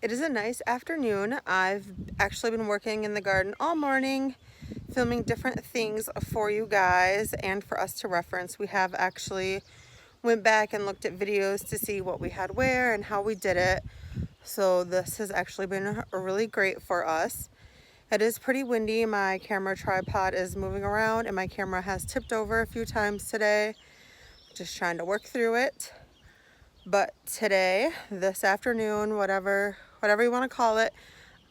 It is a nice afternoon. I've actually been working in the garden all morning, filming different things for you guys and for us to reference. We have actually went back and looked at videos to see what we had where and how we did it. So this has actually been really great for us. It is pretty windy. My camera tripod is moving around and my camera has tipped over a few times today. Just trying to work through it. But today, this afternoon, whatever you want to call it,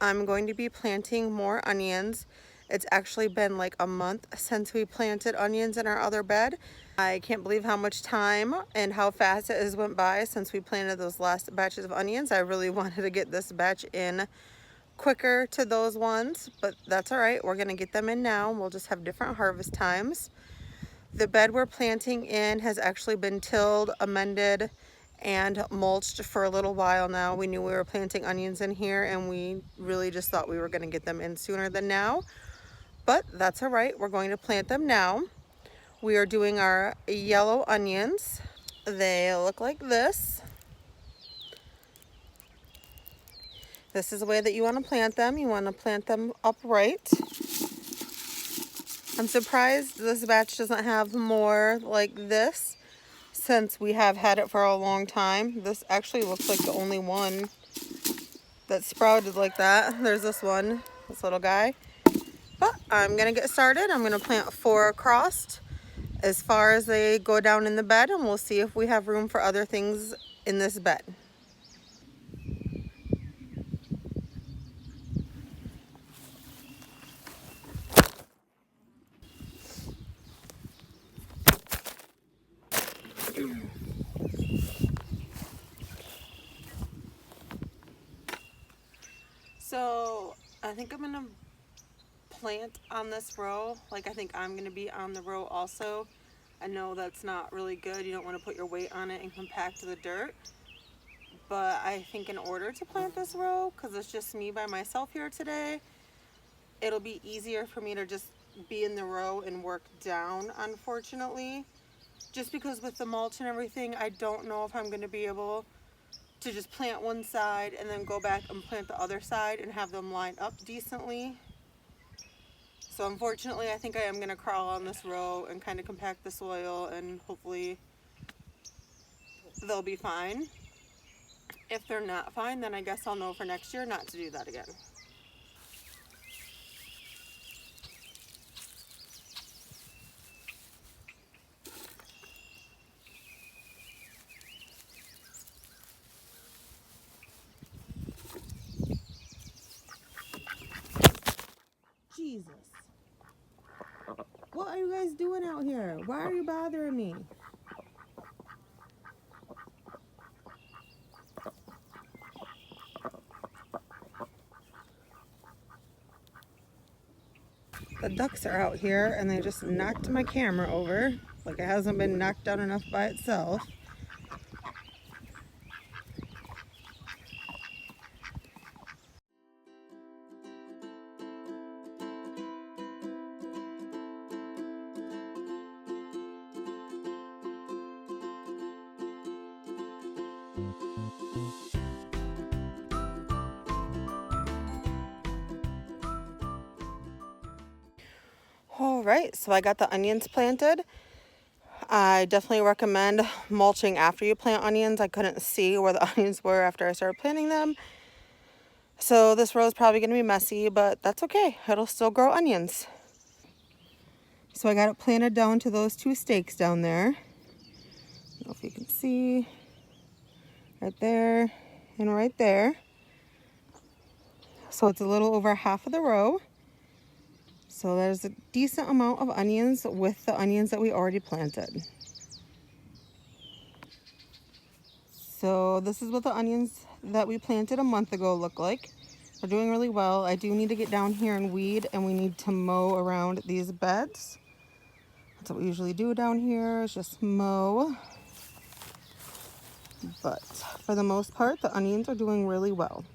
I'm going to be planting more onions. It's actually been like a month since we planted onions in our other bed. I can't believe how much time and how fast it has went by since we planted those last batches of onions. I really wanted to get this batch in quicker to those ones, but that's all right. We're gonna get them in now. We'll just have different harvest times. The bed we're planting in has actually been tilled, amended, and mulched for a little while now. We knew we were planting onions in here and we really just thought we were going to get them in sooner than now, but that's all right. We're going to plant them now. We are doing our yellow onions. They look like this. This is the way that you want to plant them. You want to plant them upright. I'm surprised this batch doesn't have more like this, since we have had it for a long time. This actually looks like the only one that sprouted like that. There's this one, this little guy. But I'm gonna get started. I'm gonna plant 4 across as far as they go down in the bed, and we'll see if we have room for other things in this bed. So I think I'm gonna plant on this row. Like, I think I'm gonna be on the row also. I know that's not really good. You don't want to put your weight on it and compact the dirt. But I think in order to plant this row, because it's just me by myself here today, it'll be easier for me to just be in the row and work down, unfortunately. Just because with the mulch and everything, I don't know if I'm going to be able to just plant one side and then go back and plant the other side and have them line up decently. So unfortunately, I think I am going to crawl on this row and kind of compact the soil, and hopefully they'll be fine. If they're not fine, then I guess I'll know for next year not to do that again. Jesus. What are you guys doing out here? Why are you bothering me? The ducks are out here and they just knocked my camera over. Like, it hasn't been knocked down enough by itself. All right, so I got the onions planted. I definitely recommend mulching after you plant onions. I couldn't see where the onions were after I started planting them. So this row is probably going to be messy, but that's okay. It'll still grow onions. So I got it planted down to those 2 stakes down there. I don't know if you can see. Right there and right there. So it's a little over half of the row. So there's a decent amount of onions with the onions that we already planted. So this is what the onions that we planted a month ago look like. They're doing really well. I do need to get down here and weed, and we need to mow around these beds. That's what we usually do down here, is just mow. But for the most part, the onions are doing really well.